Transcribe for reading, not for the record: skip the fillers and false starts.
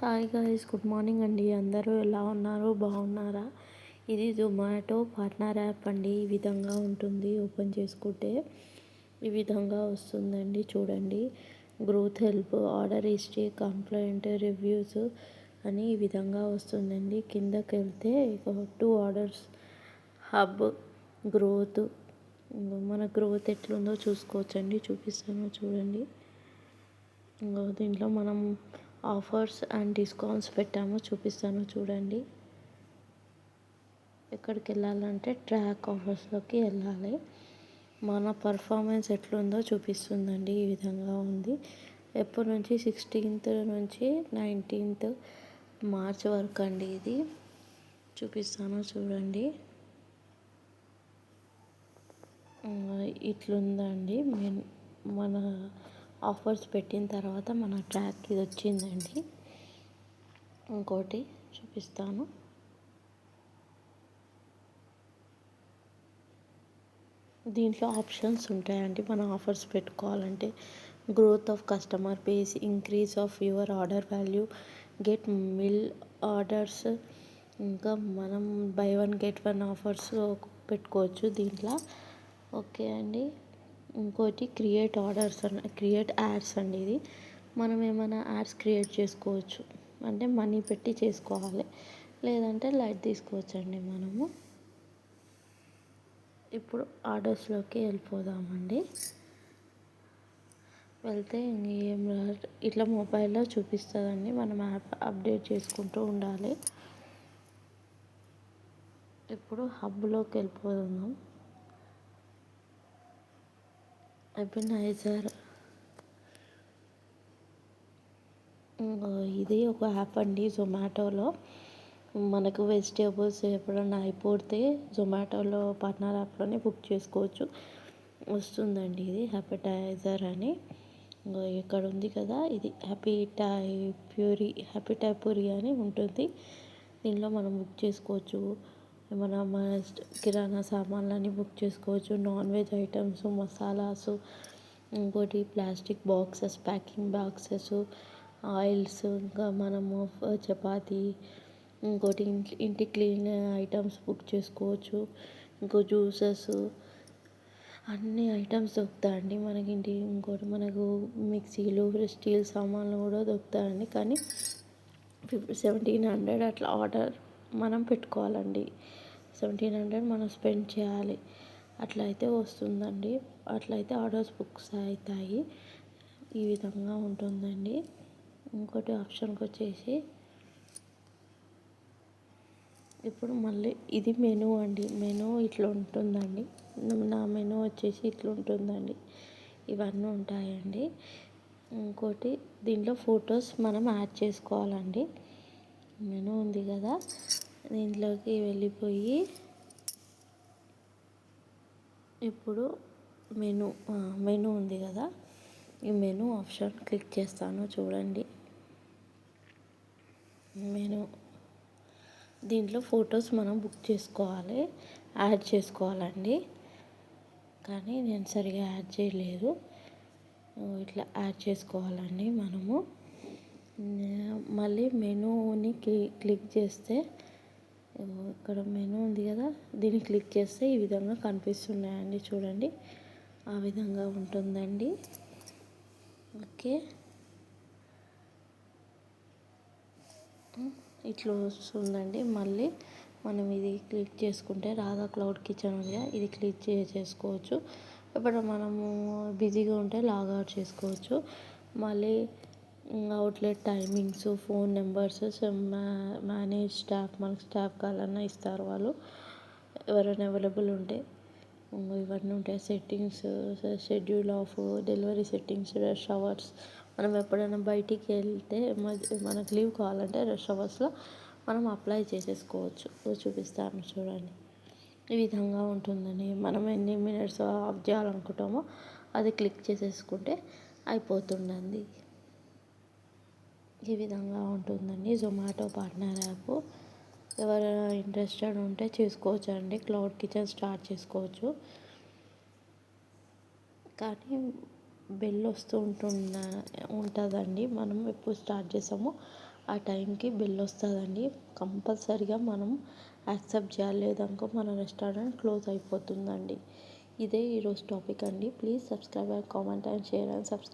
Hi guys, good morning అండి. అందరూ ఎలా ఉన్నారు? బాగున్నారా? ఇది జొమాటో పార్ట్నర్ యాప్ అండి. ఈ విధంగా ఉంటుంది. ఓపెన్ చేసుకుంటే ఈ విధంగా వస్తుందండి. చూడండి, growth help, order history, complaint, reviews అని ఈ విధంగా వస్తుందండి. కిందకి వెళ్తే 2 ఆర్డర్స్, హబ్, గ్రోత్, మన గ్రోత్ ఎట్లుందో చూసుకోవచ్చండి. చూపిస్తాను చూడండి. దీంట్లో మనం ఆఫర్స్ అండ్ డిస్కౌంట్స్ పెట్టాము, చూపిస్తాను చూడండి. ఎక్కడికి వెళ్ళాలంటే ట్రాక్ ఆఫర్స్లోకి వెళ్ళాలి. మన పర్ఫార్మెన్స్ ఎట్లుందో చూపిస్తుందండి. ఈ విధంగా ఉంది. ఎప్పటి నుంచి 16th నుంచి 19th మార్చ్ వరకు అండి. ఇది చూపిస్తాను చూడండి. ఇట్లుందండి. మన ఆఫర్స్ పెట్టిన తర్వాత మన ట్రాక్ ఇది వచ్చిందండి. ఇంకోటి చూపిస్తాను. దీంట్లో ఆప్షన్స్ ఉంటాయండి. మన ఆఫర్స్ పెట్టుకోవాలంటే growth of customer base, increase of your order value, get meal orders, ఇంకా మనం బై 1 get 1 ఆఫర్స్ పెట్టుకోవచ్చు దీంట్లో. ఓకే అండి. ఇంకోటి క్రియేట్ ఆర్డర్స్ క్రియేట్ యాడ్స్ అండి. ఇది మనం ఏమైనా యాడ్స్ క్రియేట్ చేసుకోవచ్చు. అంటే మనీ పెట్టి చేసుకోవాలి, లేదంటే లైట్ తీసుకోవచ్చు అండి మనము. ఇప్పుడు ఆర్డర్స్లోకి వెళ్ళిపోదామండి. వెళ్తే ఏం ఇట్లా మొబైల్లో చూపిస్తుందండి. మనం యాప్ అప్డేట్ చేసుకుంటూ ఉండాలి. ఇప్పుడు హబ్లోకి వెళ్ళిపోదాం. ఎబినైజర్ ఇది ఒక యాప్ అండి. జొమాటోలో మనకు వెజిటేబుల్స్ ఎప్పుడన్నా అయిపోతే జొమాటోలో పార్ట్నర్ యాప్లోనే బుక్ చేసుకోవచ్చు. వస్తుందండి ఇది హ్యాపిటైజర్ అని. ఇక్కడ ఉంది కదా, ఇది హ్యాపీటైపురీ అని ఉంటుంది. దీనిలో మనం బుక్ చేసుకోవచ్చు. మన కిరాణా సామాన్లని బుక్ చేసుకోవచ్చు. నాన్ వెజ్ ఐటమ్స్, మసాలాస్, ఇంకోటి plastic boxes, packing boxes, oils, ఇంకా మనము చపాతీ, ఇంకోటి ఇంటి క్లీన్ ఐటమ్స్ బుక్ చేసుకోవచ్చు. ఇంకో జ్యూసెస్, అన్ని ఐటమ్స్ దొరుకుతాయండి మనకి ఇంకోటి మనకు మిక్సీలు, స్టీల్ సామాన్లు కూడా దొరుకుతాయండి. కానీ 1700 అట్లా ఆర్డర్ మనం పెట్టుకోవాలండి. 1700 మనం స్పెండ్ చేయాలి. అట్లయితే వస్తుందండి. అట్లయితే ఆర్డర్స్ బుక్స్ అవుతాయి. ఈ విధంగా ఉంటుందండి. ఇంకోటి ఆప్షన్కి వచ్చేసి ఇప్పుడు మళ్ళీ ఇది మెనూ అండి. మెనూ ఇట్లా ఉంటుందండి. నా మెనూ వచ్చేసి ఇట్లా ఉంటుందండి. ఇవన్నీ ఉంటాయండి. ఇంకోటి దీంట్లో ఫొటోస్ మనం యాడ్ చేసుకోవాలండి. మెనూ ఉంది కదా, దీంట్లోకి వెళ్ళిపోయి ఇప్పుడు మెనూ ఉంది కదా, ఈ మెనూ ఆప్షన్ క్లిక్ చేస్తాను చూడండి. మెనూ దీంట్లో ఫొటోస్ మనం బుక్ చేసుకోవాలి, యాడ్ చేసుకోవాలండి. కానీ నేను సరిగా యాడ్ చేయలేదు. ఇట్లా యాడ్ చేసుకోవాలండి మనము. మళ్ళీ మెనూని క్లిక్ చేస్తే ఇక్కడ మెనూ ఉంది కదా, దీన్ని క్లిక్ చేస్తే ఈ విధంగా కనిపిస్తున్నాయండి. చూడండి, ఆ విధంగా ఉంటుందండి. ఓకే, ఇట్లా వస్తుందండి. మళ్ళీ మనం ఇది క్లిక్ చేసుకుంటే రాధా క్లౌడ్ కిచెన్ ఉంది, ఇది క్లిక్ చేసుకోవచ్చు. ఇప్పుడు మనము బిజీగా ఉంటే లాగౌట్ చేసుకోవచ్చు. మళ్ళీ outlet timings, phone numbers, manage staff, మనకు స్టాఫ్ కావాలన్నా ఇస్తారు వాళ్ళు, ఎవరైనా అవైలబుల్ ఉంటే. ఇవన్నీ ఉంటాయి. Settings, schedule of delivery settings, rush hours, మనం ఎప్పుడైనా బయటికి వెళ్తే మనకు లీవ్ కావాలంటే రష్ అవర్స్లో మనం అప్లై చేసేసుకోవచ్చు. చూపిస్తాను చూడండి. ఈ విధంగా ఉంటుందని మనం ఎన్ని మినిట్స్ ఆఫ్ చేయాలనుకుంటామో అది క్లిక్ చేసేసుకుంటే అయిపోతుందండి. ఈ విధంగా ఉంటుందండి జొమాటో పార్ట్నర్ యాప్. ఎవరైనా ఇంట్రెస్టెడ్ ఉంటే చేసుకోవచ్చు అండి. క్లౌడ్ కిచెన్ స్టార్ట్ చేసుకోవచ్చు. కానీ బెల్ వస్తూ ఉంటుందండి. మనం ఎప్పుడు స్టార్ట్ చేసామో ఆ టైంకి బిల్ వస్తుందండి. కంపల్సరిగా మనం యాక్సెప్ట్ చేయాలి, లేదనుకో మన రెస్టారెంట్ క్లోజ్ అయిపోతుందండి. ఇదే ఈరోజు టాపిక్ అండి. Please subscribe, comment and share and subscribe.